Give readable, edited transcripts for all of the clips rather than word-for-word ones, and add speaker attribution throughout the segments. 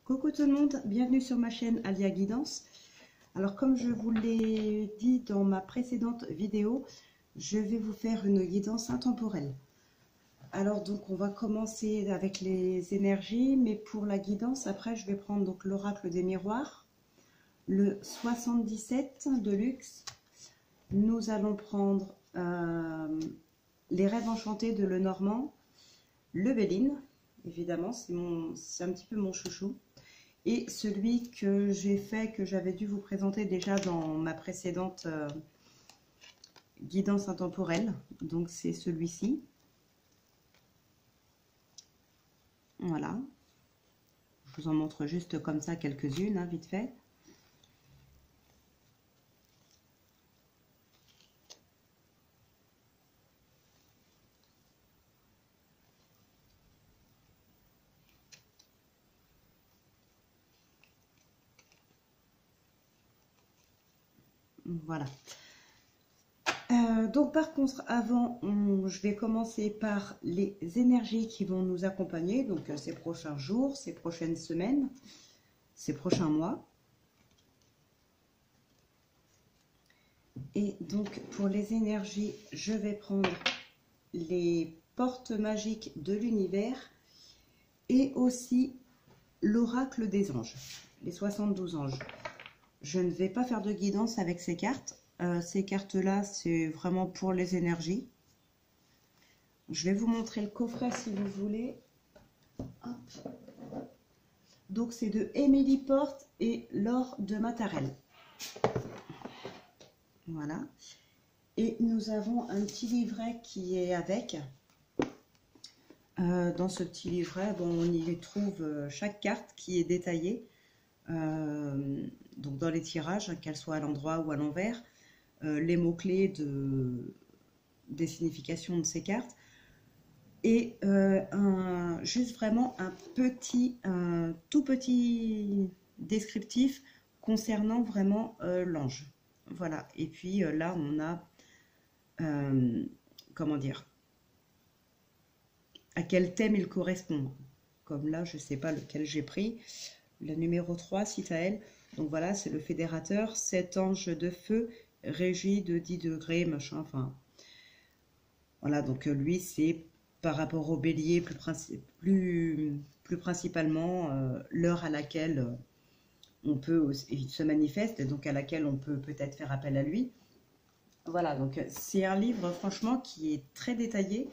Speaker 1: Coucou tout le monde, bienvenue sur ma chaîne Alia Guidance. Alors comme je vous l'ai dit dans ma précédente vidéo, je vais vous faire une guidance intemporelle. Alors donc on va commencer avec les énergies, mais pour la guidance, après je vais prendre donc l'oracle des miroirs, le 77 de luxe. Nous allons prendre les rêves enchantés de Lenormand, le Béline, évidemment, c'est un petit peu mon chouchou. Et celui que j'ai fait, que j'avais dû vous présenter déjà dans ma précédente guidance intemporelle. Donc c'est celui-ci. Voilà. Je vous en montre juste comme ça quelques-unes, hein, vite fait. Voilà. Donc par contre, avant, je vais commencer par les énergies qui vont nous accompagner, donc ces prochains jours, ces prochaines semaines, ces prochains mois. Et donc pour les énergies, je vais prendre les portes magiques de l'univers et aussi l'oracle des anges, les 72 anges. Je ne vais pas faire de guidance avec ces cartes. Ces cartes-là, c'est vraiment pour les énergies. Je vais vous montrer le coffret si vous voulez. Hop. Donc, c'est de Émilie Porte et Laure de Matarel. Voilà. Et nous avons un petit livret qui est avec. Dans ce petit livret, bon, on y trouve chaque carte qui est détaillée. Donc dans les tirages, qu'elles soient à l'endroit ou à l'envers, les mots-clés des significations de ces cartes, et juste vraiment un tout petit descriptif concernant vraiment l'ange. Voilà, et puis là on a, comment dire, à quel thème il correspond. Comme là, je ne sais pas lequel j'ai pris. Le numéro 3, Citaël. Donc voilà, c'est le fédérateur, 7 anges de feu, régi de 10 degrés, machin, enfin. Voilà, donc lui, c'est par rapport au bélier, plus principalement l'heure à laquelle il se manifeste, donc à laquelle on peut peut-être faire appel à lui. Voilà, donc c'est un livre, franchement, qui est très détaillé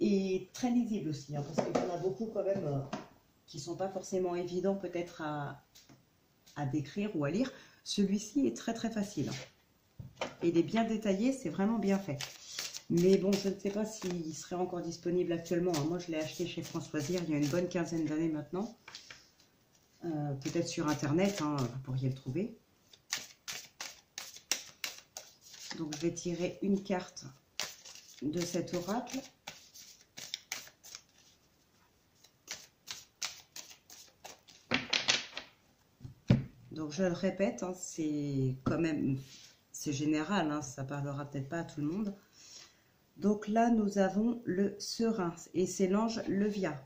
Speaker 1: et très lisible aussi, hein, parce qu'il y en a beaucoup quand même qui ne sont pas forcément évidents peut-être à décrire ou à lire. Celui-ci est très très facile. Et il est bien détaillé, c'est vraiment bien fait. Mais bon, je ne sais pas s'il serait encore disponible actuellement. Moi, je l'ai acheté chez Françoisir il y a une bonne quinzaine d'années maintenant. Peut-être sur Internet, hein, vous pourriez le trouver. Donc, je vais tirer une carte de cet oracle. Donc je le répète, hein, c'est quand même, c'est général, hein, ça parlera peut-être pas à tout le monde. Donc là nous avons le serein et c'est l'ange Levia.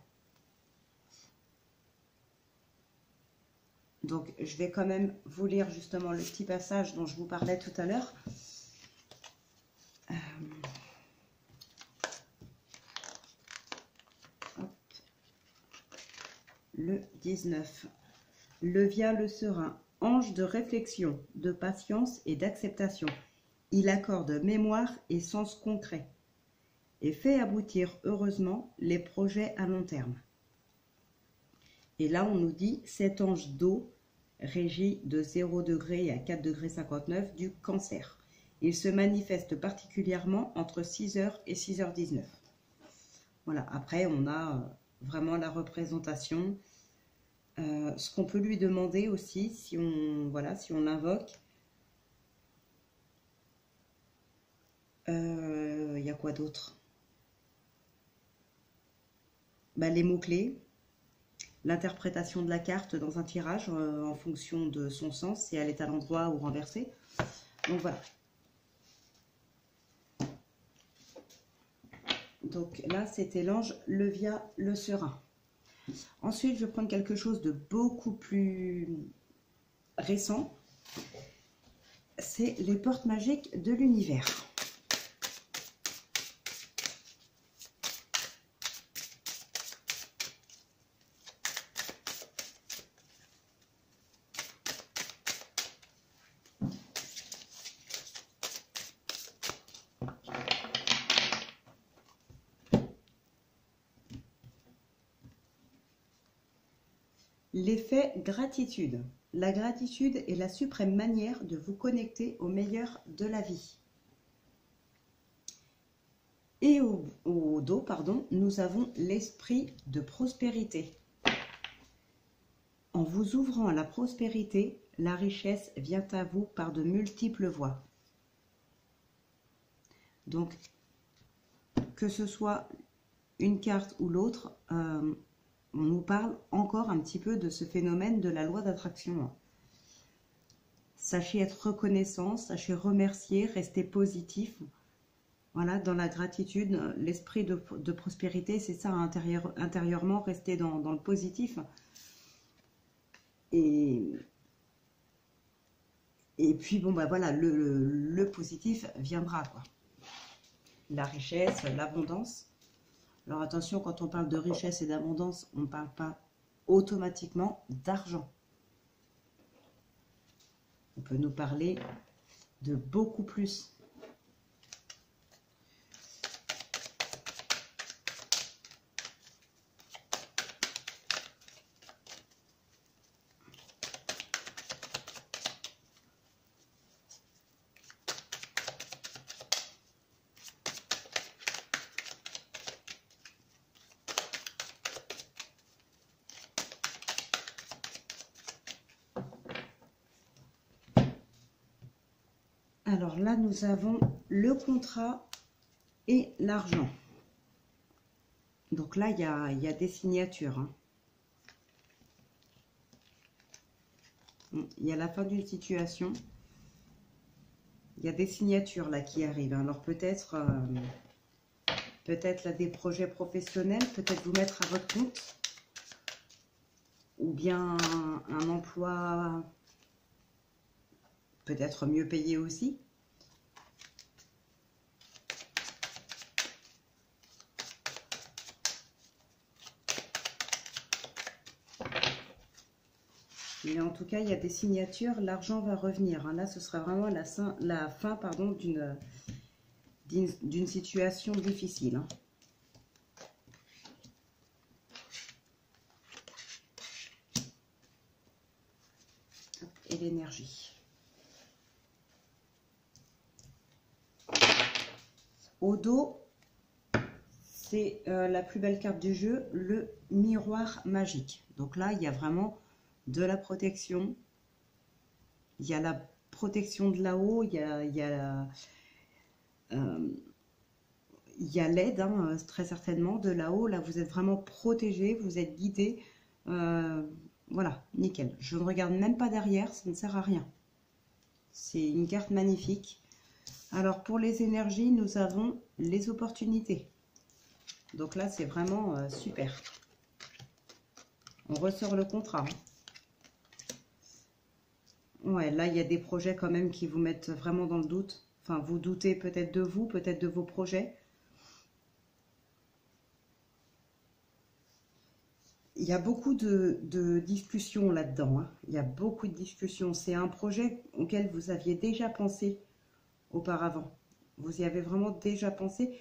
Speaker 1: Donc je vais quand même vous lire justement le petit passage dont je vous parlais tout à l'heure. Le 19. Levia le serein, ange de réflexion, de patience et d'acceptation. Il accorde mémoire et sens concret et fait aboutir heureusement les projets à long terme. Et là, on nous dit cet ange d'eau régit de 0 degré à 4 degrés 59 du Cancer. Il se manifeste particulièrement entre 6h et 6h19. Voilà, après, on a vraiment la représentation. Ce qu'on peut lui demander aussi, si on l'invoque. Il y a quoi d'autre? Les mots-clés, l'interprétation de la carte dans un tirage en fonction de son sens, si elle est à l'endroit ou renversée. Donc voilà. Donc là, c'était l'ange Levia le serein. Ensuite, je vais prendre quelque chose de beaucoup plus récent. C'est les portes magiques de l'univers. L'effet gratitude. La gratitude est la suprême manière de vous connecter au meilleur de la vie. Et au dos, pardon, nous avons l'esprit de prospérité. En vous ouvrant à la prospérité, la richesse vient à vous par de multiples voies. Donc, que ce soit une carte ou l'autre, on nous parle encore un petit peu de ce phénomène de la loi d'attraction. Sachez être reconnaissant, sachez remercier, restez positif. Voilà, dans la gratitude, l'esprit de prospérité, c'est ça, intérieurement, rester dans le positif. Et puis, bon, bah voilà, le positif viendra, quoi. La richesse, l'abondance. Alors attention, quand on parle de richesse et d'abondance, on ne parle pas automatiquement d'argent. On peut nous parler de beaucoup plus. Alors là, nous avons le contrat et l'argent. Donc là, il y a des signatures. Hein. Il y a la fin d'une situation. Il y a des signatures là qui arrivent. Alors peut-être là des projets professionnels, peut-être vous mettre à votre compte. Ou bien un emploi peut-être mieux payé aussi. Mais en tout cas, il y a des signatures, l'argent va revenir. Hein. Là, ce sera vraiment la fin pardon, d'une situation difficile. Hein. Et l'énergie. Au dos, c'est la plus belle carte du jeu, le miroir magique. Donc là, il y a vraiment de la protection. Il y a la protection de là-haut, il y a l'aide, hein, très certainement, de là-haut. Là, vous êtes vraiment protégé, vous êtes guidé. Voilà, nickel. Je ne regarde même pas derrière, ça ne sert à rien. C'est une carte magnifique. Alors, pour les énergies, nous avons les opportunités. Donc là, c'est vraiment super. On ressort le contrat. Hein. Ouais, là, il y a des projets quand même qui vous mettent vraiment dans le doute. Enfin, vous doutez peut-être de vous, peut-être de vos projets. Il y a beaucoup de discussions là-dedans. Hein. Il y a beaucoup de discussions. C'est un projet auquel vous aviez déjà pensé auparavant. Vous y avez vraiment déjà pensé.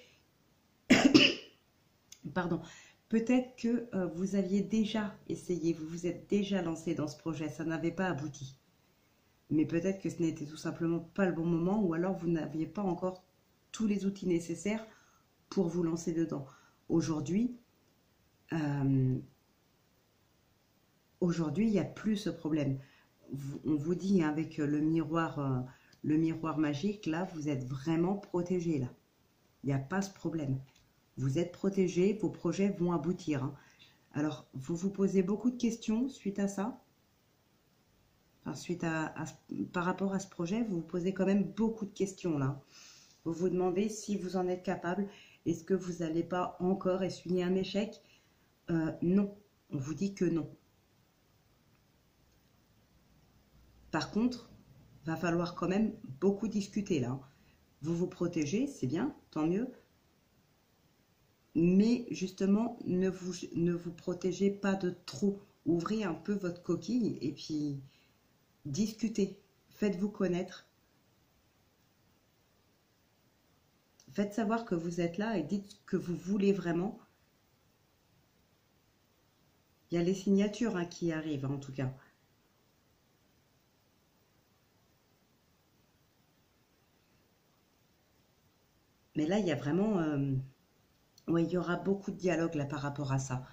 Speaker 1: Pardon. Peut-être que vous aviez déjà essayé, vous vous êtes déjà lancé dans ce projet. Ça n'avait pas abouti. Mais peut-être que ce n'était tout simplement pas le bon moment ou alors vous n'aviez pas encore tous les outils nécessaires pour vous lancer dedans. Aujourd'hui, il n'y a plus ce problème. On vous dit avec le miroir magique, là, vous êtes vraiment protégé. Là, il n'y a pas ce problème. Vous êtes protégé, vos projets vont aboutir. Hein. Alors, vous vous posez beaucoup de questions suite à ça. Par rapport à ce projet, vous vous posez quand même beaucoup de questions là. Vous vous demandez si vous en êtes capable. Est-ce que vous n'allez pas encore essuyer un échec? Non. On vous dit que non. Par contre, va falloir quand même beaucoup discuter là. Vous vous protégez, c'est bien, tant mieux. Mais justement, ne vous protégez pas de trop. Ouvrez un peu votre coquille et puis discutez. Faites-vous connaître. Faites savoir que vous êtes là et dites ce que vous voulez vraiment. Il y a les signatures qui arrivent en tout cas. Mais là, il y a vraiment... ouais, il y aura beaucoup de dialogue là par rapport à ça.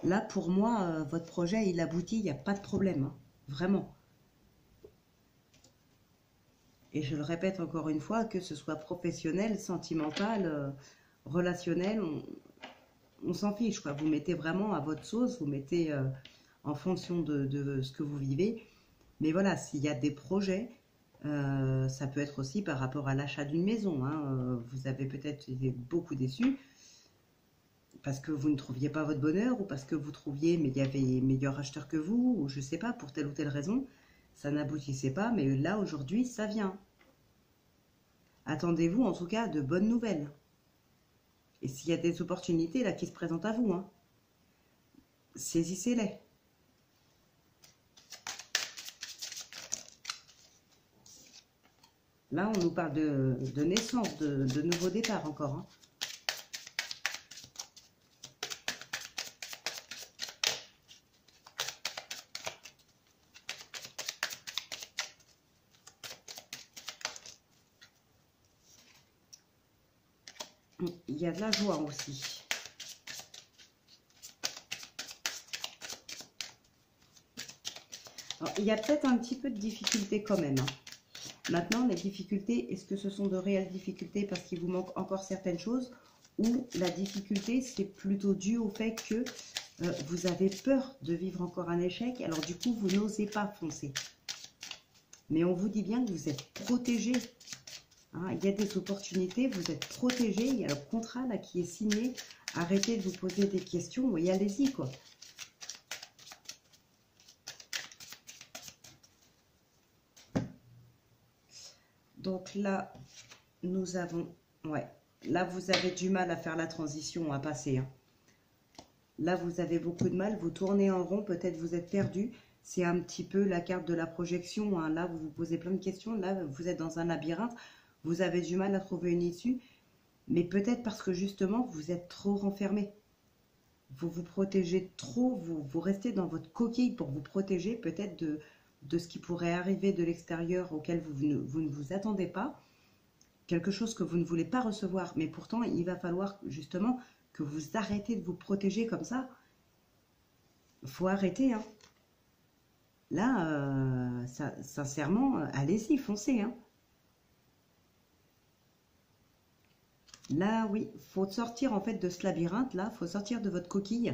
Speaker 1: Là, pour moi, votre projet, il aboutit, il n'y a pas de problème. Hein. Vraiment. Et je le répète encore une fois, que ce soit professionnel, sentimental, relationnel, on s'en fiche, quoi. Vous mettez vraiment à votre sauce, vous mettez en fonction de ce que vous vivez. Mais voilà, s'il y a des projets, ça peut être aussi par rapport à l'achat d'une maison. Hein. Vous avez peut-être été beaucoup déçu parce que vous ne trouviez pas votre bonheur ou parce que vous trouviez, mais il y avait meilleur acheteur que vous, ou je sais pas, pour telle ou telle raison. Ça n'aboutissait pas, mais là, aujourd'hui, ça vient. Attendez-vous en tout cas de bonnes nouvelles. Et s'il y a des opportunités là qui se présentent à vous, hein, saisissez-les. Là, on nous parle de naissance, de nouveau départ encore. Hein. Il y a de la joie aussi. Alors, il y a peut-être un petit peu de difficulté quand même. Hein. Maintenant, les difficultés, est-ce que ce sont de réelles difficultés parce qu'il vous manque encore certaines choses, ou la difficulté, c'est plutôt dû au fait que vous avez peur de vivre encore un échec, alors du coup, vous n'osez pas foncer. Mais on vous dit bien que vous êtes protégé. Hein, il y a des opportunités, vous êtes protégé, il y a le contrat là qui est signé. Arrêtez de vous poser des questions et allez-y, quoi. Donc là, nous avons... Ouais, là, vous avez du mal à faire la transition, à passer. Hein. Là, vous avez beaucoup de mal, vous tournez en rond, peut-être vous êtes perdu. C'est un petit peu la carte de la projection. Hein. Là, vous vous posez plein de questions. Là, vous êtes dans un labyrinthe. Vous avez du mal à trouver une issue. Mais peut-être parce que justement, vous êtes trop renfermé. Vous vous protégez trop. Vous restez dans votre coquille pour vous protéger peut-être de ce qui pourrait arriver de l'extérieur auquel vous ne vous attendez pas. Quelque chose que vous ne voulez pas recevoir. Mais pourtant, il va falloir justement que vous arrêtez de vous protéger comme ça. Il faut arrêter, hein. Là, sincèrement, allez-y, foncez, hein. Là, oui, faut sortir en fait de ce labyrinthe, là, faut sortir de votre coquille.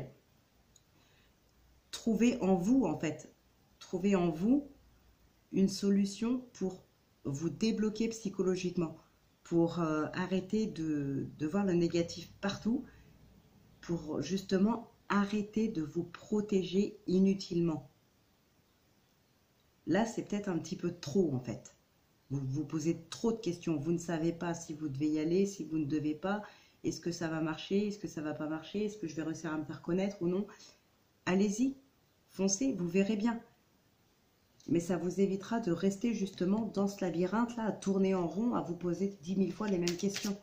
Speaker 1: Trouvez en vous, en fait, trouvez en vous une solution pour vous débloquer psychologiquement, pour arrêter de voir le négatif partout, pour justement arrêter de vous protéger inutilement. Là, c'est peut-être un petit peu trop, en fait. Vous vous posez trop de questions. Vous ne savez pas si vous devez y aller, si vous ne devez pas. Est-ce que ça va marcher? Est-ce que ça ne va pas marcher? Est-ce que je vais réussir à me faire connaître ou non? Allez-y, foncez, vous verrez bien. Mais ça vous évitera de rester justement dans ce labyrinthe-là, à tourner en rond, à vous poser 10 000 fois les mêmes questions.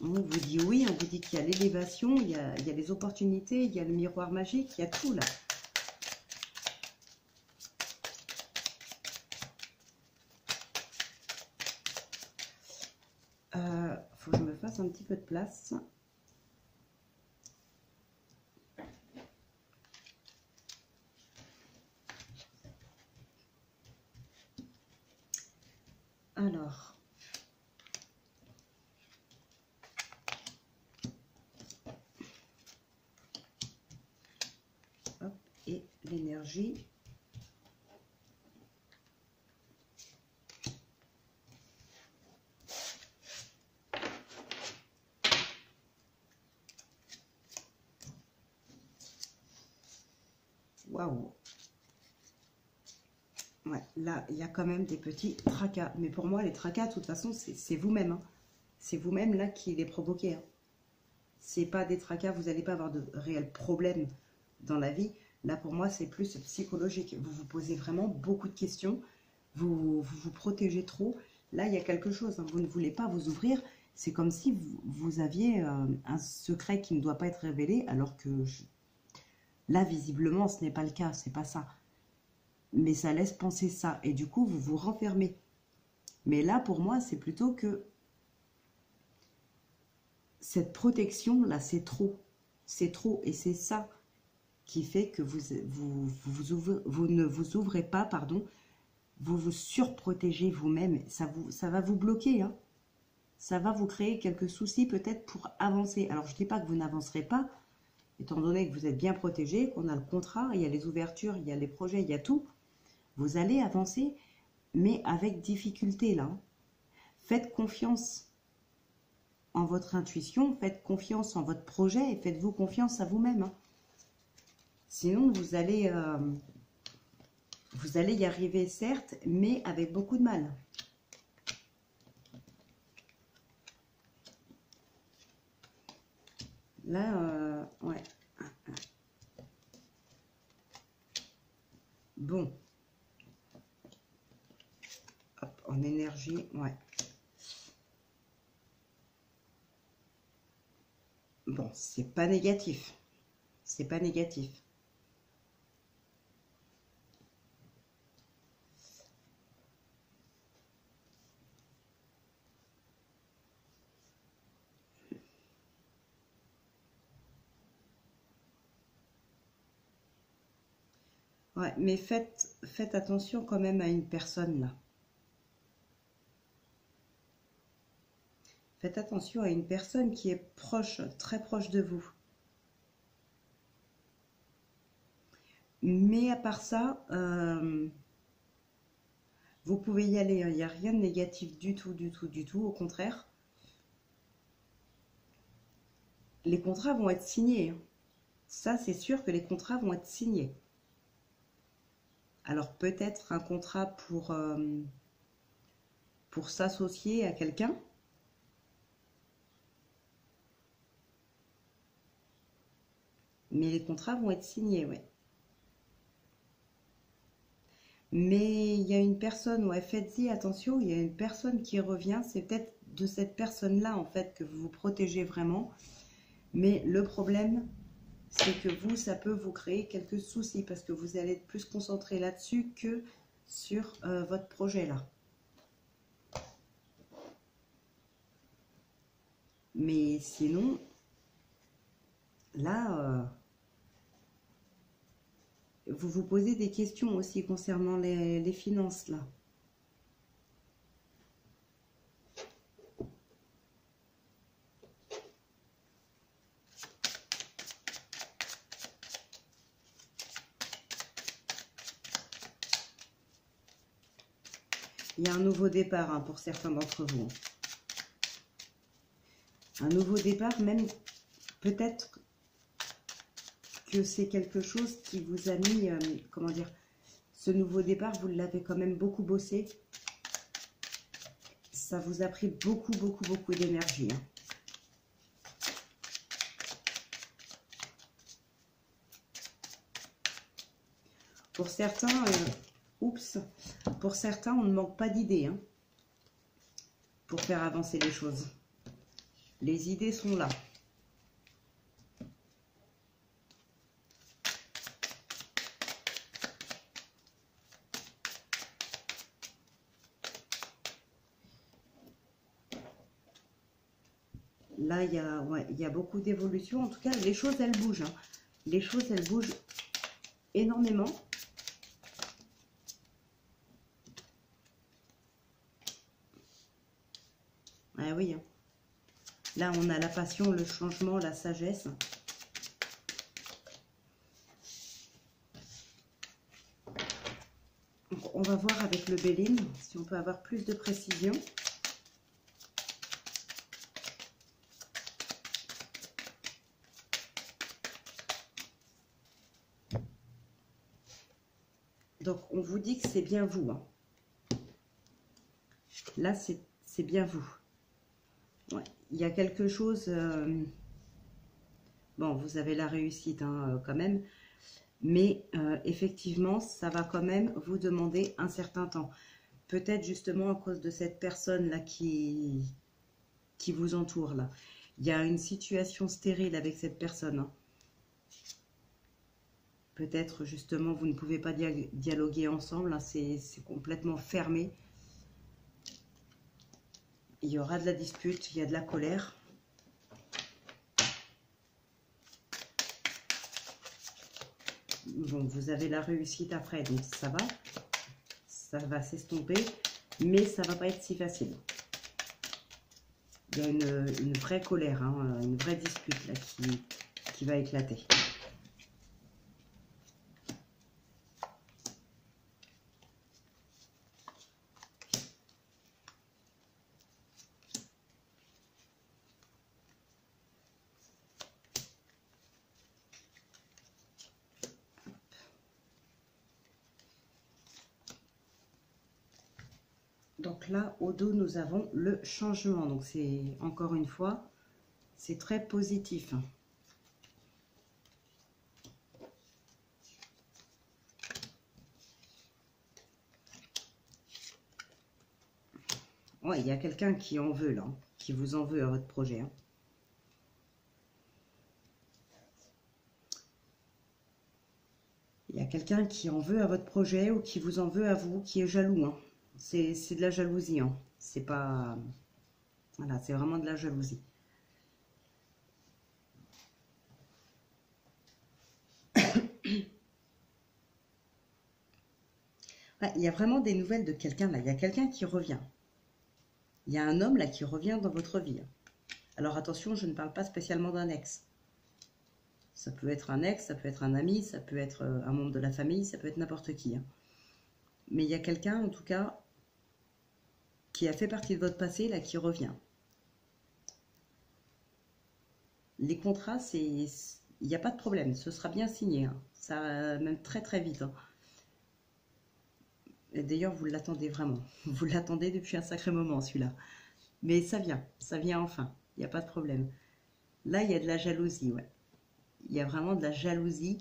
Speaker 1: On vous dit oui, on vous dit qu'il y a l'élévation, il y a les opportunités, il y a le miroir magique, il y a tout là. Faut que je me fasse un petit peu de place. Alors, hop, et l'énergie. Waouh. Ouais, là, il y a quand même des petits tracas. Mais pour moi, les tracas, de toute façon, c'est vous-même. Hein. C'est vous-même, là, qui les provoquez. Hein. C'est pas des tracas, vous n'allez pas avoir de réels problèmes dans la vie. Là, pour moi, c'est plus psychologique. Vous vous posez vraiment beaucoup de questions. Vous protégez trop. Là, il y a quelque chose. Hein. Vous ne voulez pas vous ouvrir. C'est comme si vous aviez un secret qui ne doit pas être révélé, alors que là, visiblement, ce n'est pas le cas. C'est pas ça. Mais ça laisse penser ça. Et du coup, vous vous renfermez. Mais là, pour moi, c'est plutôt que cette protection-là, c'est trop. C'est trop. Et c'est ça qui fait que vous ne vous ouvrez pas, pardon. Vous vous surprotégez vous-même. Ça va vous bloquer. Hein. Ça va vous créer quelques soucis peut-être pour avancer. Alors, je ne dis pas que vous n'avancerez pas, étant donné que vous êtes bien protégé, qu'on a le contrat, il y a les ouvertures, il y a les projets, il y a tout. Vous allez avancer, mais avec difficulté, là. Faites confiance en votre intuition, faites confiance en votre projet et faites-vous confiance à vous-même. Hein. Sinon, vous allez y arriver, certes, mais avec beaucoup de mal. Là, ouais. Bon. Hop, en énergie, ouais. Bon, c'est pas négatif. C'est pas négatif. Ouais, mais faites attention quand même à une personne là. Faites attention à une personne qui est proche, très proche de vous. Mais à part ça, vous pouvez y aller. Il n'y a rien de négatif du tout, du tout, du tout. Au contraire, les contrats vont être signés. Hein. Ça, c'est sûr que les contrats vont être signés. Alors peut-être un contrat pour s'associer à quelqu'un. Mais les contrats vont être signés, oui. Mais il y a une personne, ouais, faites-y attention, il y a une personne qui revient, c'est peut-être de cette personne-là, en fait, que vous vous protégez vraiment. Mais le problème, c'est que vous, ça peut vous créer quelques soucis, parce que vous allez être plus concentré là-dessus que sur votre projet, là. Mais sinon, là... vous vous posez des questions aussi concernant les finances, là. Il y a un nouveau départ hein, pour certains d'entre vous. Un nouveau départ, même peut-être que c'est quelque chose qui vous a mis, comment dire, ce nouveau départ, vous l'avez quand même beaucoup bossé. Ça vous a pris beaucoup, beaucoup, beaucoup d'énergie. Hein. Pour certains, oups, pour certains, on ne manque pas d'idées hein, pour faire avancer les choses. Les idées sont là. Là, il y a beaucoup d'évolution. En tout cas, les choses, elles bougent. Hein. Les choses, elles bougent énormément. Ah oui. Hein. Là, on a la passion, le changement, la sagesse. Donc, on va voir avec le Béline si on peut avoir plus de précision. Donc, on vous dit que c'est bien vous. Hein. Là, c'est bien vous. Ouais. Il y a quelque chose... bon, vous avez la réussite hein, quand même. Mais effectivement, ça va quand même vous demander un certain temps. Peut-être justement à cause de cette personne-là qui vous entoure là. Il y a une situation stérile avec cette personne. Hein. Peut-être justement vous ne pouvez pas dialoguer ensemble. Hein. C'est complètement fermé. Il y aura de la dispute, il y a de la colère. Bon, vous avez la réussite après, donc ça va s'estomper, mais ça va pas être si facile. Il y a une vraie colère, hein, une vraie dispute là qui va éclater. Donc là, au dos, nous avons le changement. Donc c'est, encore une fois, c'est très positif. Ouais, il y a quelqu'un qui en veut là, hein, qui vous en veut à votre projet. Hein. Il y a quelqu'un qui en veut à votre projet ou qui vous en veut à vous, qui est jaloux. Hein. C'est de la jalousie. Hein. C'est pas... Voilà, c'est vraiment de la jalousie. Ouais, il y a vraiment des nouvelles de quelqu'un là. Il y a quelqu'un qui revient. Il y a un homme là qui revient dans votre vie. Alors attention, je ne parle pas spécialement d'un ex. Ça peut être un ex, ça peut être un ami, ça peut être un membre de la famille, ça peut être n'importe qui. Hein. Mais il y a quelqu'un, en tout cas, qui a fait partie de votre passé, là, qui revient. Les contrats, il n'y a pas de problème, ce sera bien signé. Hein. Ça, même très très vite. Hein. D'ailleurs, vous l'attendez vraiment. Vous l'attendez depuis un sacré moment, celui-là. Mais ça vient enfin. Il n'y a pas de problème. Là, il y a de la jalousie, ouais. Il y a vraiment de la jalousie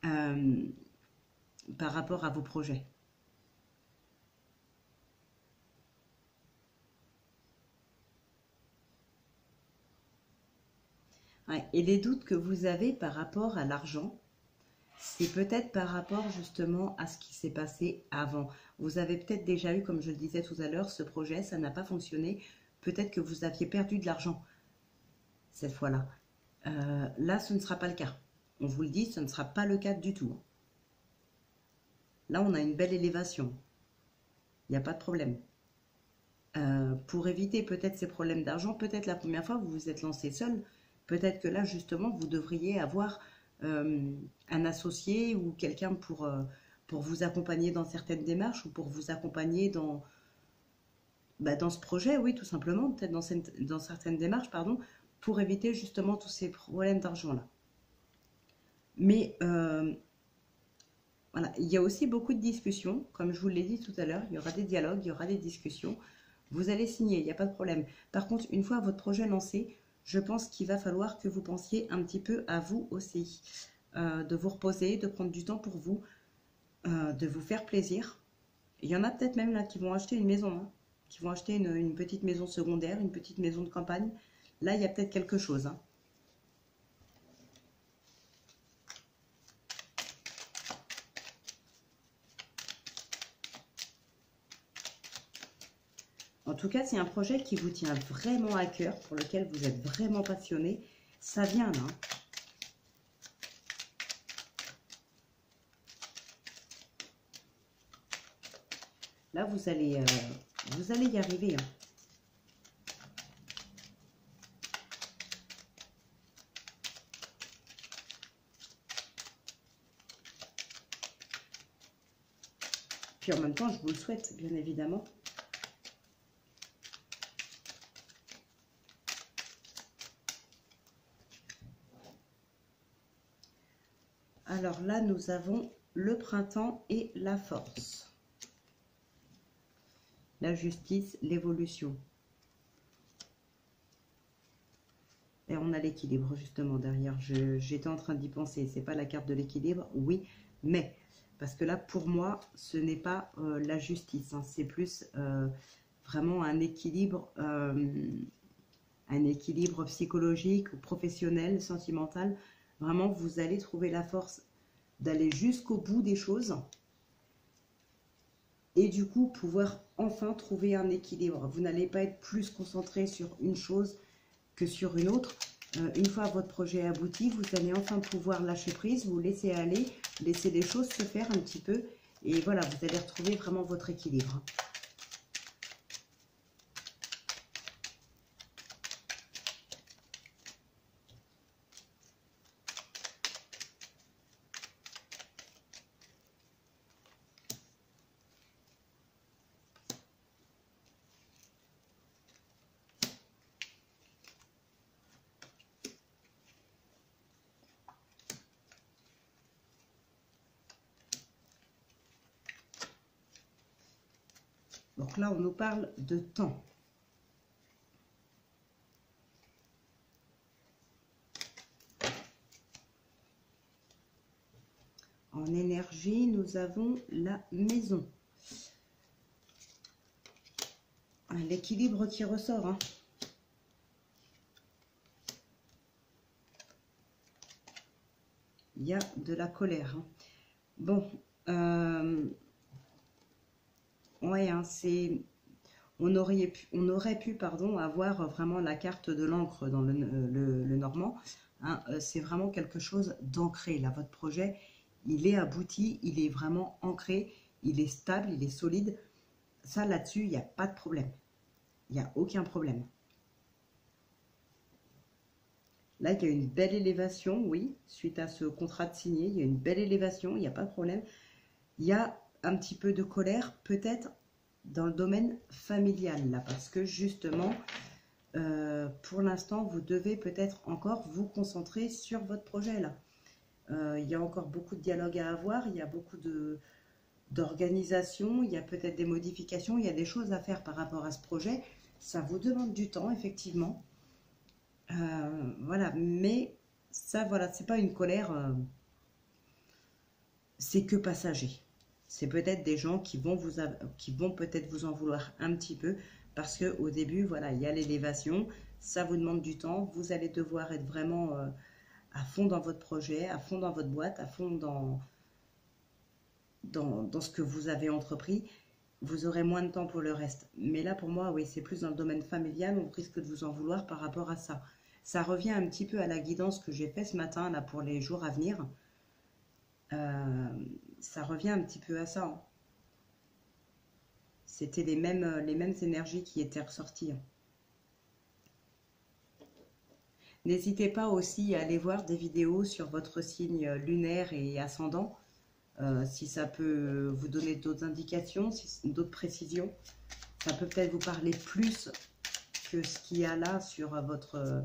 Speaker 1: par rapport à vos projets. Ouais, et les doutes que vous avez par rapport à l'argent, c'est peut-être par rapport justement à ce qui s'est passé avant. Vous avez peut-être déjà eu, comme je le disais tout à l'heure, ce projet, ça n'a pas fonctionné. Peut-être que vous aviez perdu de l'argent cette fois-là. Là, ce ne sera pas le cas. On vous le dit, ce ne sera pas le cas du tout. Là, on a une belle élévation. Il n'y a pas de problème. Pour éviter peut-être ces problèmes d'argent, peut-être la première fois, vous vous êtes lancé seul. Peut-être que là, justement, vous devriez avoir un associé ou quelqu'un pour vous accompagner dans certaines démarches ou pour vous accompagner dans ce projet, oui, tout simplement, peut-être dans certaines démarches, pardon, pour éviter justement tous ces problèmes d'argent-là. Mais voilà, il y a aussi beaucoup de discussions, comme je vous l'ai dit tout à l'heure, il y aura des dialogues, il y aura des discussions. Vous allez signer, il n'y a pas de problème. Par contre, une fois votre projet lancé, je pense qu'il va falloir que vous pensiez un petit peu à vous aussi. De vous reposer, de prendre du temps pour vous, de vous faire plaisir. Il y en a peut-être même là qui vont acheter une maison, hein, qui vont acheter une petite maison secondaire, une petite maison de campagne. Là, il y a peut-être quelque chose. Hein. En tout cas, c'est un projet qui vous tient vraiment à cœur, pour lequel vous êtes vraiment passionné. Ça vient là. Là, vous allez y arriver. Hein. Puis en même temps, je vous le souhaite, bien évidemment. Alors là, nous avons le printemps et la force. La justice, l'évolution. Et on a l'équilibre justement derrière. J'étais en train d'y penser. C'est pas la carte de l'équilibre, oui, mais parce que là, pour moi, ce n'est pas la justice. Hein, c'est plus vraiment un équilibre psychologique, professionnel, sentimental. Vraiment, vous allez trouver la force d'aller jusqu'au bout des choses et du coup pouvoir enfin trouver un équilibre. Vous n'allez pas être plus concentré sur une chose que sur une autre. Une fois votre projet abouti, vous allez enfin pouvoir lâcher prise, vous laisser aller, laisser les choses se faire un petit peu. Et voilà, vous allez retrouver vraiment votre équilibre. Donc là, on nous parle de temps. En énergie, nous avons la maison. L'équilibre qui ressort. Hein. Il y a de la colère. Hein. Bon, ouais, hein, on aurait pu pardon, avoir vraiment la carte de l'encre dans le normand. Hein, c'est vraiment quelque chose d'ancré. Là, votre projet, il est abouti, il est vraiment ancré, il est stable, il est solide. Ça, là-dessus, il n'y a pas de problème. Il n'y a aucun problème. Là, il y a une belle élévation, oui, suite à ce contrat de signé. Il y a une belle élévation, il n'y a pas de problème. Il y a un petit peu de colère, peut-être dans le domaine familial, là, parce que justement, pour l'instant, vous devez peut-être encore vous concentrer sur votre projet, là. Il y a encore beaucoup de dialogue à avoir, il y a beaucoup d'organisation, il y a peut-être des modifications, il y a des choses à faire par rapport à ce projet. Ça vous demande du temps, effectivement. Voilà, mais ça, voilà, c'est pas une colère, c'est que passager. C'est peut-être des gens qui vont peut-être vous en vouloir un petit peu parce que au début, voilà, il y a l'élévation, ça vous demande du temps, vous allez devoir être vraiment à fond dans votre projet, à fond dans votre boîte, à fond dans ce que vous avez entrepris. Vous aurez moins de temps pour le reste. Mais là, pour moi, oui, c'est plus dans le domaine familial, on risque de vous en vouloir par rapport à ça. Ça revient un petit peu à la guidance que j'ai faite ce matin, là, pour les jours à venir. Ça revient un petit peu à ça. Hein. C'était les mêmes énergies qui étaient ressorties. Hein. N'hésitez pas aussi à aller voir des vidéos sur votre signe lunaire et ascendant, si ça peut vous donner d'autres indications, d'autres précisions. Ça peut peut-être vous parler plus que ce qu'il y a là sur votre...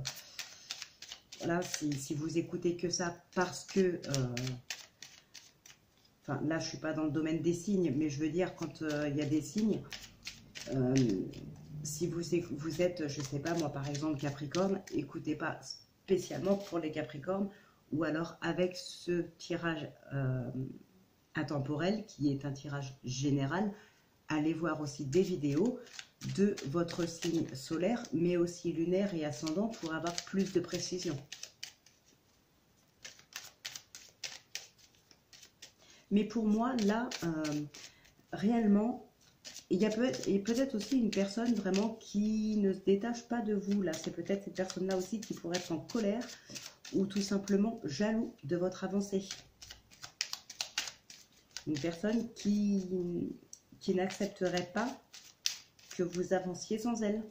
Speaker 1: Là, si vous écoutez que ça parce que... Enfin, là, je ne suis pas dans le domaine des signes, mais je veux dire, quand il y a des signes, si vous êtes, je ne sais pas, moi, par exemple, Capricorne, écoutez pas spécialement pour les Capricornes, ou alors avec ce tirage intemporel, qui est un tirage général, allez voir aussi des vidéos de votre signe solaire, mais aussi lunaire et ascendant, pour avoir plus de précision. Mais pour moi, là, réellement, il y a peut-être aussi une personne vraiment qui ne se détache pas de vous. Là, c'est peut-être cette personne-là aussi qui pourrait être en colère ou tout simplement jaloux de votre avancée. Une personne qui n'accepterait pas que vous avanciez sans elle.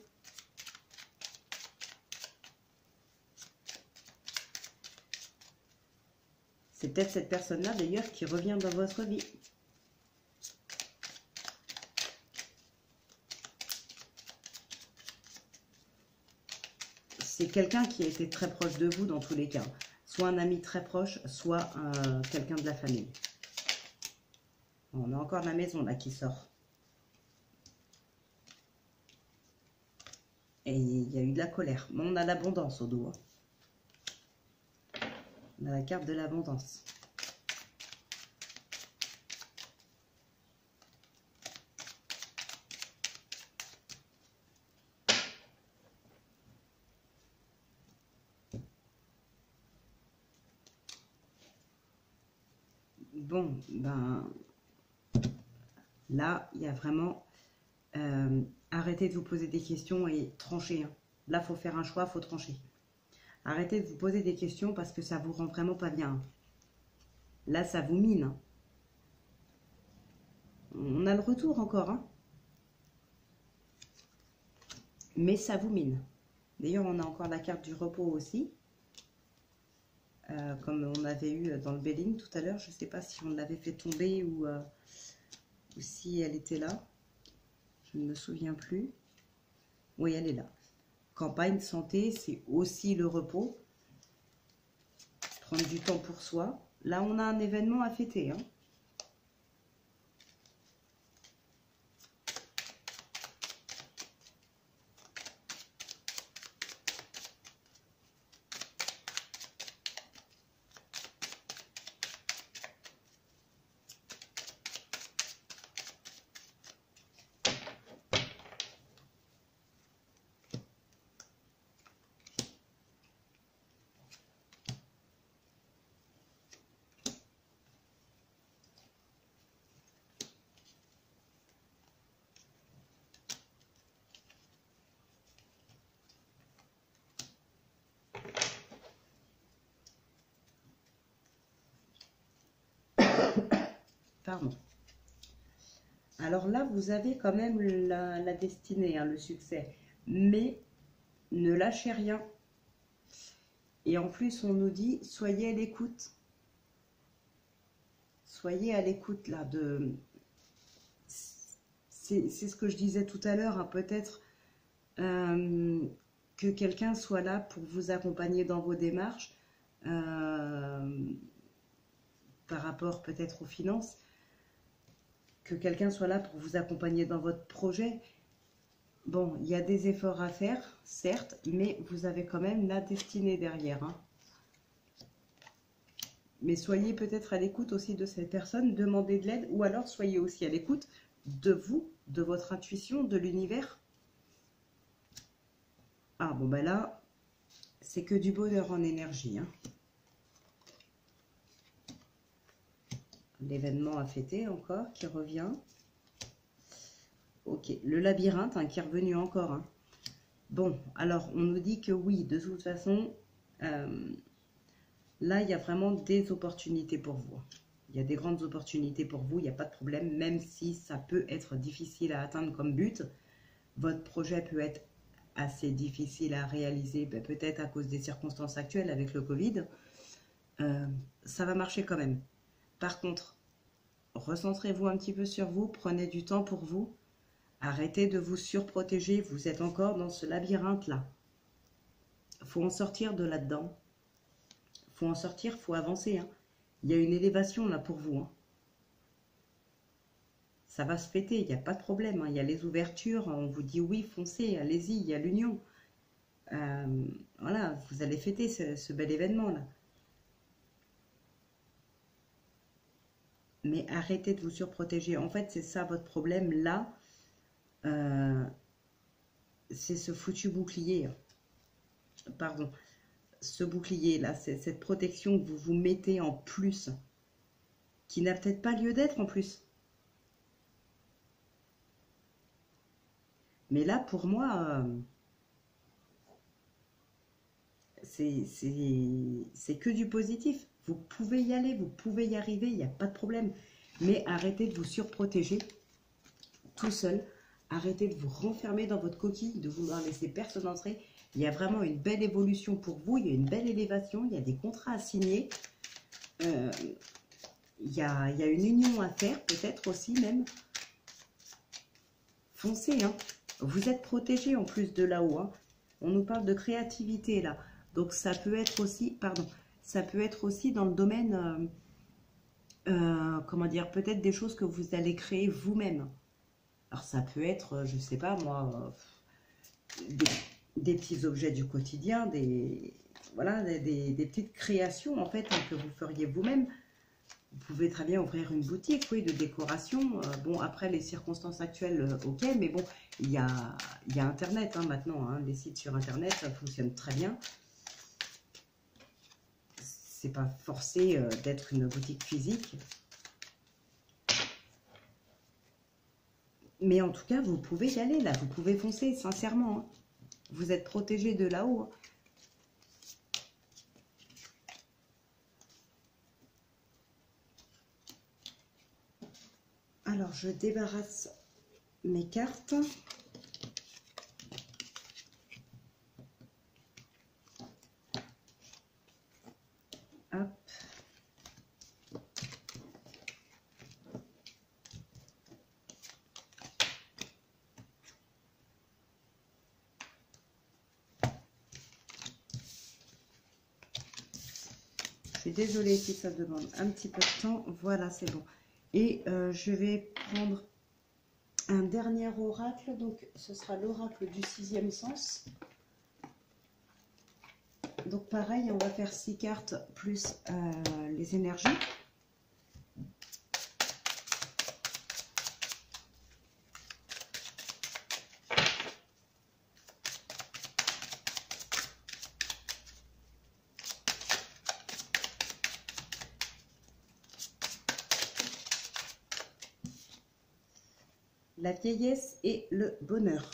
Speaker 1: C'est peut-être cette personne-là, d'ailleurs, qui revient dans votre vie. C'est quelqu'un qui a été très proche de vous dans tous les cas. Soit un ami très proche, soit quelqu'un de la famille. On a encore la maison là qui sort. Et il y a eu de la colère. Mais on a l'abondance au dos. Hein. On a la carte de l'abondance. Bon, ben là, il y a vraiment... arrêtez de vous poser des questions et tranchez. Hein. Là, il faut faire un choix, il faut trancher. Arrêtez de vous poser des questions parce que ça vous rend vraiment pas bien. Là, ça vous mine. Hein. On a le retour encore. Hein. Mais ça vous mine. D'ailleurs, on a encore la carte du repos aussi. Comme on avait eu dans le Belling tout à l'heure. Je ne sais pas si on l'avait fait tomber ou si elle était là. Je ne me souviens plus. Oui, elle est là. Campagne, santé, c'est aussi le repos. Prendre du temps pour soi. Là, on a un événement à fêter. Hein. Pardon. Alors là, vous avez quand même la destinée, hein, le succès. Mais ne lâchez rien. Et en plus, on nous dit, soyez à l'écoute. Soyez à l'écoute, là, de... C'est ce que je disais tout à l'heure, hein, peut-être que quelqu'un soit là pour vous accompagner dans vos démarches, par rapport peut-être aux finances, que quelqu'un soit là pour vous accompagner dans votre projet. Bon, il y a des efforts à faire, certes, mais vous avez quand même la destinée derrière. Hein. Mais soyez peut-être à l'écoute aussi de cette personne, demandez de l'aide, ou alors soyez aussi à l'écoute de vous, de votre intuition, de l'univers. Ah bon, ben là, c'est que du bonheur en énergie. Hein. L'événement à fêter encore, qui revient. Ok, le labyrinthe hein, qui est revenu encore. Hein. Bon, alors on nous dit que oui, de toute façon, là il y a vraiment des opportunités pour vous. Il y a des grandes opportunités pour vous, il n'y a pas de problème, même si ça peut être difficile à atteindre comme but. Votre projet peut être assez difficile à réaliser, ben, peut-être à cause des circonstances actuelles avec le Covid. Ça va marcher quand même. Par contre, recentrez-vous un petit peu sur vous, prenez du temps pour vous. Arrêtez de vous surprotéger, vous êtes encore dans ce labyrinthe-là. Il faut en sortir de là-dedans. Il faut en sortir, il faut avancer. Hein. Il y a une élévation là pour vous. Hein. Ça va se fêter, il n'y a pas de problème. Hein. Il y a les ouvertures, on vous dit oui, foncez, allez-y, il y a l'union. Voilà, vous allez fêter ce bel événement-là. Mais arrêtez de vous surprotéger. En fait, c'est ça votre problème là. C'est ce foutu bouclier. Pardon. Ce bouclier là, c'est cette protection que vous vous mettez en plus. Qui n'a peut-être pas lieu d'être en plus. Mais là, pour moi, c'est que du positif. Vous pouvez y aller, vous pouvez y arriver, il n'y a pas de problème. Mais arrêtez de vous surprotéger tout seul. Arrêtez de vous renfermer dans votre coquille, de vouloir laisser personne entrer. Il y a vraiment une belle évolution pour vous, il y a une belle élévation, il y a des contrats à signer. Il y a une union à faire, peut-être aussi même. Foncez, hein. Vous êtes protégé en plus de là-haut. Hein. On nous parle de créativité là. Donc ça peut être aussi, pardon, ça peut être aussi dans le domaine comment dire, peut-être des choses que vous allez créer vous-même. Alors ça peut être, je sais pas moi, des, des petits objets du quotidien, voilà, des petites créations en fait que vous feriez vous-même. Vous pouvez très bien ouvrir une boutique, oui, de décoration. Bon, après les circonstances actuelles, ok, mais bon, il y a Internet maintenant, hein, les sites sur Internet, ça fonctionne très bien. C'est pas forcé d'être une boutique physique. Mais en tout cas, vous pouvez y aller là, vous pouvez foncer, sincèrement. Hein. Vous êtes protégé de là-haut. Hein. Alors, je débarrasse mes cartes. Hop. Je suis désolée si ça demande un petit peu de temps. Voilà, c'est bon. Et je vais prendre un dernier oracle. Donc, ce sera l'oracle du 6e sens. Donc, pareil, on va faire 6 cartes plus les énergies. La vieillesse et le bonheur.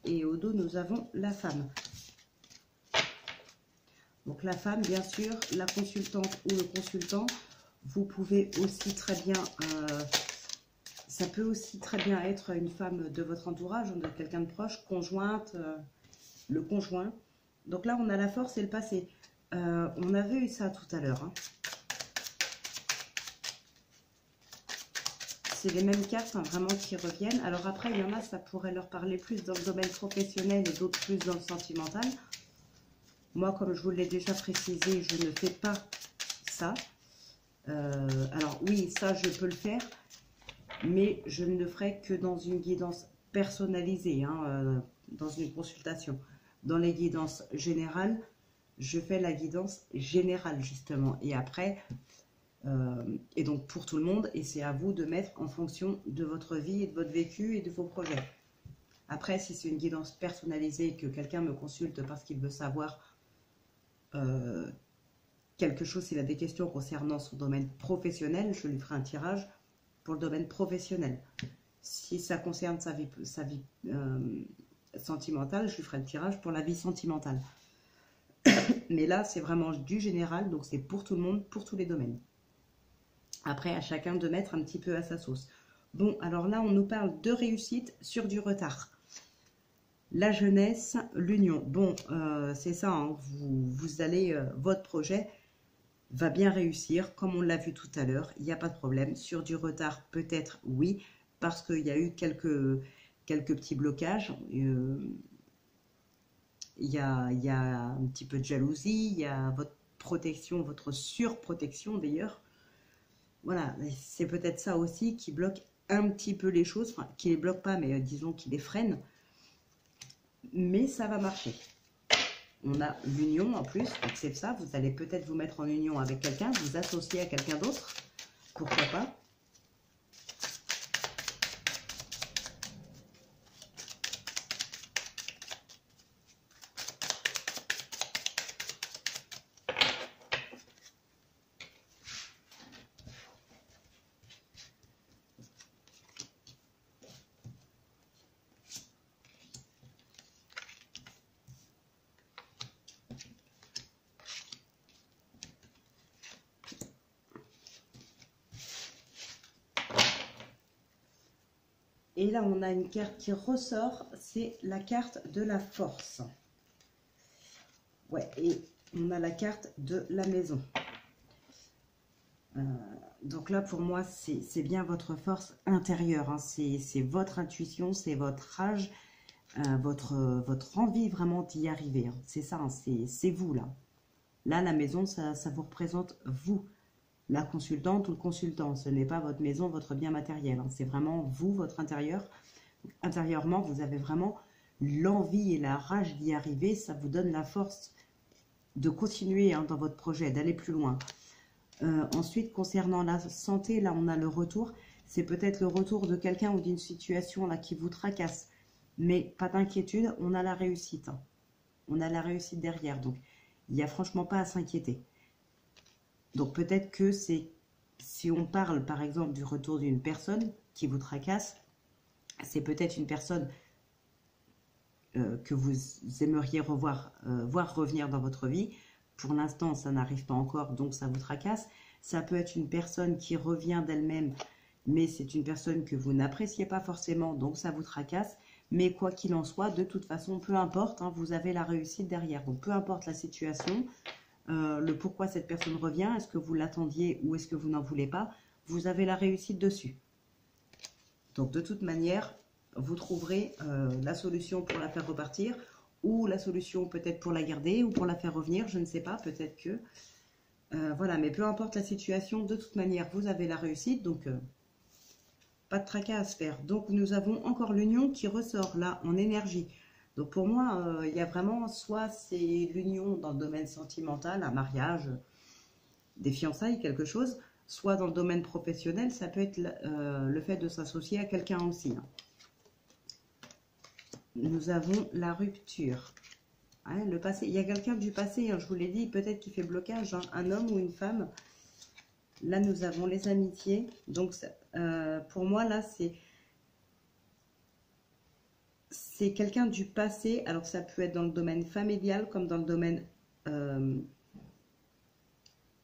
Speaker 1: Et au dos, nous avons la femme. Donc la femme, bien sûr, la consultante ou le consultant, vous pouvez aussi très bien, ça peut aussi très bien être une femme de votre entourage, de quelqu'un de proche, conjointe, le conjoint. Donc là, on a la force et le passé. On avait eu ça tout à l'heure. Hein. C'est les mêmes cartes hein, vraiment qui reviennent. Alors après, il y en a, ça pourrait leur parler plus dans le domaine professionnel et d'autres plus dans le sentimental. Moi, comme je vous l'ai déjà précisé, je ne fais pas ça. Alors oui, ça, je peux le faire, mais je ne le ferai que dans une guidance personnalisée, hein, dans une consultation. Dans les guidances générales, je fais la guidance générale, justement. Et après... et donc pour tout le monde, et c'est à vous de mettre en fonction de votre vie et de votre vécu et de vos projets. Après, si c'est une guidance personnalisée, que quelqu'un me consulte parce qu'il veut savoir quelque chose, s'il a des questions concernant son domaine professionnel, je lui ferai un tirage pour le domaine professionnel. Si ça concerne sa vie sentimentale, je lui ferai le tirage pour la vie sentimentale. Mais là, c'est vraiment du général, donc c'est pour tout le monde, pour tous les domaines. Après, à chacun de mettre un petit peu à sa sauce. Bon, alors là, on nous parle de réussite sur du retard. La jeunesse, l'union. Bon, c'est ça, hein, vous allez, votre projet va bien réussir, comme on l'a vu tout à l'heure, il n'y a pas de problème. Sur du retard, peut-être, oui, parce qu'il y a eu quelques petits blocages. Il y a un petit peu de jalousie, il y a votre protection, votre surprotection d'ailleurs. Voilà, c'est peut-être ça aussi qui bloque un petit peu les choses, enfin, qui les bloque pas, mais disons qui les freine. Mais ça va marcher. On a l'union en plus, donc c'est ça, vous allez peut-être vous mettre en union avec quelqu'un, vous associer à quelqu'un d'autre, pourquoi pas. Et là, on a une carte qui ressort, c'est la carte de la force. Ouais, et on a la carte de la maison. Donc là, pour moi, c'est bien votre force intérieure. Hein. C'est votre intuition, c'est votre âge, votre envie vraiment d'y arriver. Hein. C'est ça, hein, c'est vous là. Là, la maison, ça vous représente vous. la consultante ou le consultant. Ce n'est pas votre maison, votre bien matériel. Hein. C'est vraiment vous, votre intérieur. Intérieurement, vous avez vraiment l'envie et la rage d'y arriver. Ça vous donne la force de continuer dans votre projet, d'aller plus loin. Ensuite, concernant la santé, là, on a le retour. C'est peut-être le retour de quelqu'un ou d'une situation là qui vous tracasse. Mais pas d'inquiétude, on a la réussite. Hein. On a la réussite derrière. Donc, il n'y a franchement pas à s'inquiéter. Donc, peut-être que c'est, si on parle par exemple du retour d'une personne qui vous tracasse, c'est peut-être une personne que vous aimeriez voir revenir dans votre vie. Pour l'instant, ça n'arrive pas encore, donc ça vous tracasse. Ça peut être une personne qui revient d'elle-même, mais c'est une personne que vous n'appréciez pas forcément, donc ça vous tracasse. Mais quoi qu'il en soit, de toute façon, peu importe, hein, vous avez la réussite derrière. Donc peu importe la situation, le pourquoi cette personne revient, est-ce que vous l'attendiez ou est-ce que vous n'en voulez pas, vous avez la réussite dessus. Donc de toute manière, vous trouverez la solution pour la faire repartir, ou la solution peut-être pour la garder, ou pour la faire revenir, je ne sais pas, peut-être que... voilà, mais peu importe la situation, de toute manière, vous avez la réussite, donc pas de tracas à se faire. Donc nous avons encore l'union qui ressort là, en énergie. Donc pour moi, il y a vraiment, soit c'est l'union dans le domaine sentimental, un mariage, des fiançailles, quelque chose, soit dans le domaine professionnel, ça peut être le fait de s'associer à quelqu'un aussi. Hein. Nous avons la rupture. Hein, le passé, il y a quelqu'un du passé, hein, je vous l'ai dit, peut-être qui fait blocage, hein, un homme ou une femme. Là, nous avons les amitiés. Donc, pour moi, là, c'est quelqu'un du passé. Alors, ça peut être dans le domaine familial comme dans le domaine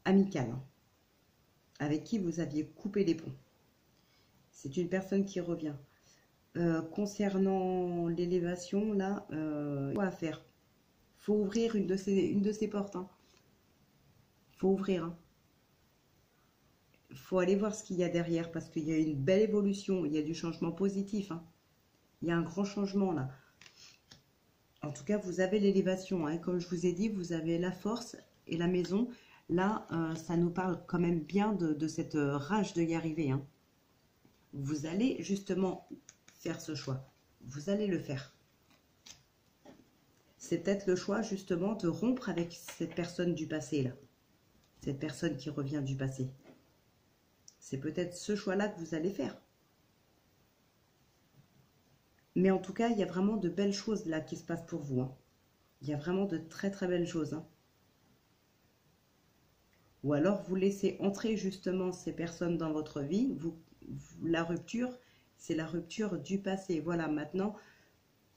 Speaker 1: amical, hein, avec qui vous aviez coupé les ponts. C'est une personne qui revient. Concernant l'élévation, là, quoi à faire? Faut ouvrir une de ces portes. Hein. Faut ouvrir. Hein. Faut aller voir ce qu'il y a derrière parce qu'il y a une belle évolution. Il y a du changement positif. Hein. Il y a un grand changement là. En tout cas, vous avez l'élévation. Hein. Comme je vous ai dit, vous avez la force et la maison. Là, ça nous parle quand même bien de cette rage de y arriver. Hein. Vous allez justement faire ce choix. Vous allez le faire. C'est peut-être le choix justement de rompre avec cette personne du passé là. Cette personne qui revient du passé. C'est peut-être ce choix-là que vous allez faire. Mais en tout cas, il y a vraiment de belles choses là qui se passent pour vous. Hein. Il y a vraiment de très très belles choses. Hein. Ou alors vous laissez entrer justement ces personnes dans votre vie. La rupture, c'est la rupture du passé. Voilà, maintenant,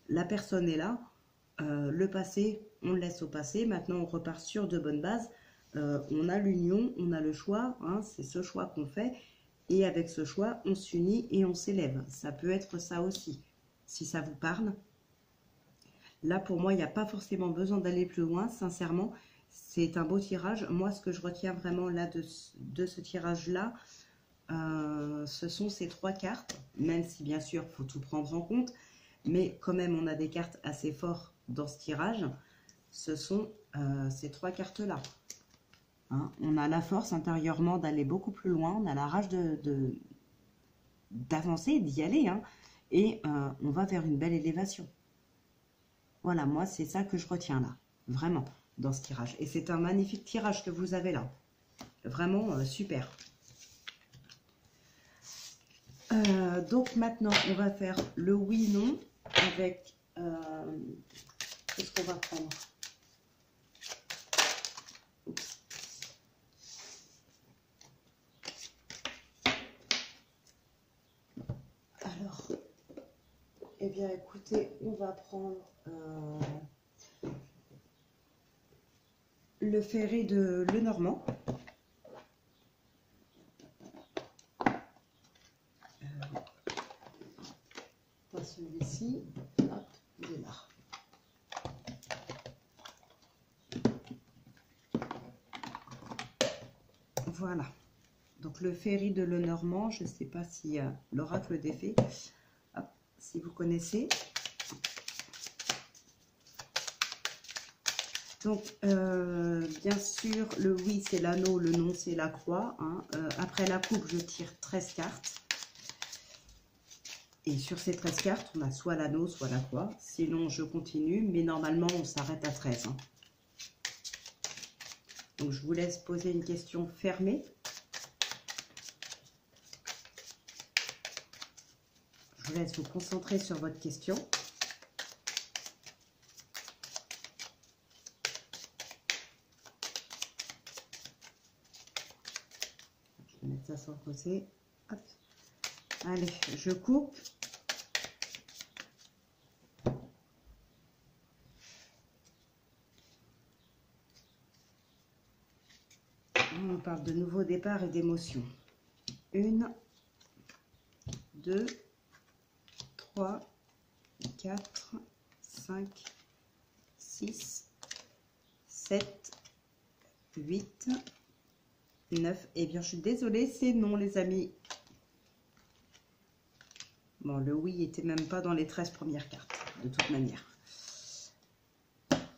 Speaker 1: la personne est là. Le passé, on le laisse au passé. Maintenant, on repart sur de bonnes bases. On a l'union, on a le choix. Hein, c'est ce choix qu'on fait. Et avec ce choix, on s'unit et on s'élève. Ça peut être ça aussi, si ça vous parle. Là, pour moi, il n'y a pas forcément besoin d'aller plus loin. Sincèrement, c'est un beau tirage. Moi, ce que je retiens vraiment là de ce tirage-là, ce sont ces 3 cartes. Même si, bien sûr, il faut tout prendre en compte. Mais quand même, on a des cartes assez fortes dans ce tirage. Ce sont ces 3 cartes-là. Hein, on a la force intérieurement d'aller beaucoup plus loin. On a la rage d'avancer, d'y aller. Hein, et on va vers une belle élévation. Voilà, moi, c'est ça que je retiens là. Vraiment, dans ce tirage. Et c'est un magnifique tirage que vous avez là. Vraiment super. Donc maintenant, on va faire le oui-non avec... qu'est-ce qu'on va prendre? Oups. Alors, eh bien écoutez, on va prendre le ferré de Lenormand. Pas celui-ci. Hop, il est là. Voilà. Donc le ferry de Lenormand, je ne sais pas si l'oracle des fées, si vous connaissez. Donc, bien sûr, le oui, c'est l'anneau, le non, c'est la croix. Hein. Après la coupe, je tire 13 cartes. Et sur ces 13 cartes, on a soit l'anneau, soit la croix. Sinon, je continue, mais normalement, on s'arrête à 13. Hein. Donc, je vous laisse poser une question fermée. Je vous laisse vous concentrer sur votre question. Je vais mettre ça sur le côté. Hop. Allez, je coupe. On parle de nouveau départ et d'émotion. 1, 2, 3, 4, 5, 6, 7, 8, 9. Eh bien, je suis désolée, c'est non, les amis. Bon, le oui était même pas dans les 13 premières cartes, de toute manière.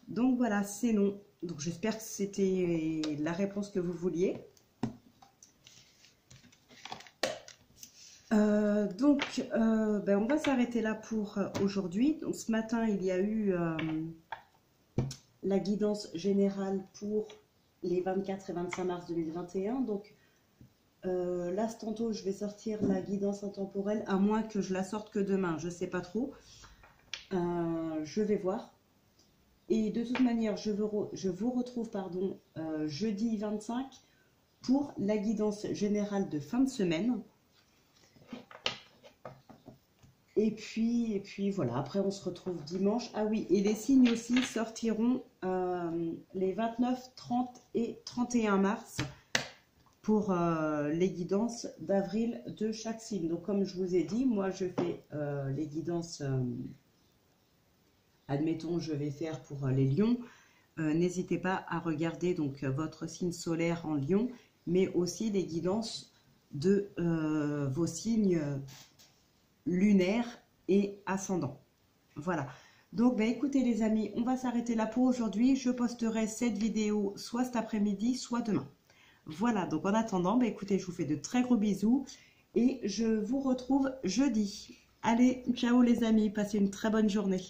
Speaker 1: Donc voilà, c'est non. Donc j'espère que c'était la réponse que vous vouliez. On va s'arrêter là pour aujourd'hui. Donc ce matin, il y a eu la guidance générale pour les 24 et 25 mars 2021. Donc là, tantôt, je vais sortir la guidance intemporelle, à moins que je la sorte que demain. Je ne sais pas trop. Je vais voir. Et de toute manière, je vous retrouve jeudi 25 pour la guidance générale de fin de semaine. Et puis voilà, après on se retrouve dimanche. Ah oui, et les signes aussi sortiront les 29, 30 et 31 mars pour les guidances d'avril de chaque signe. Donc comme je vous ai dit, moi je fais les guidances... admettons, je vais faire pour les lions. N'hésitez pas à regarder donc votre signe solaire en lion, mais aussi les guidances de vos signes lunaires et ascendants. Voilà. Donc, écoutez les amis, on va s'arrêter là pour aujourd'hui. Je posterai cette vidéo soit cet après-midi, soit demain. Voilà. Donc, en attendant, écoutez, je vous fais de très gros bisous et je vous retrouve jeudi. Allez, ciao les amis, passez une très bonne journée.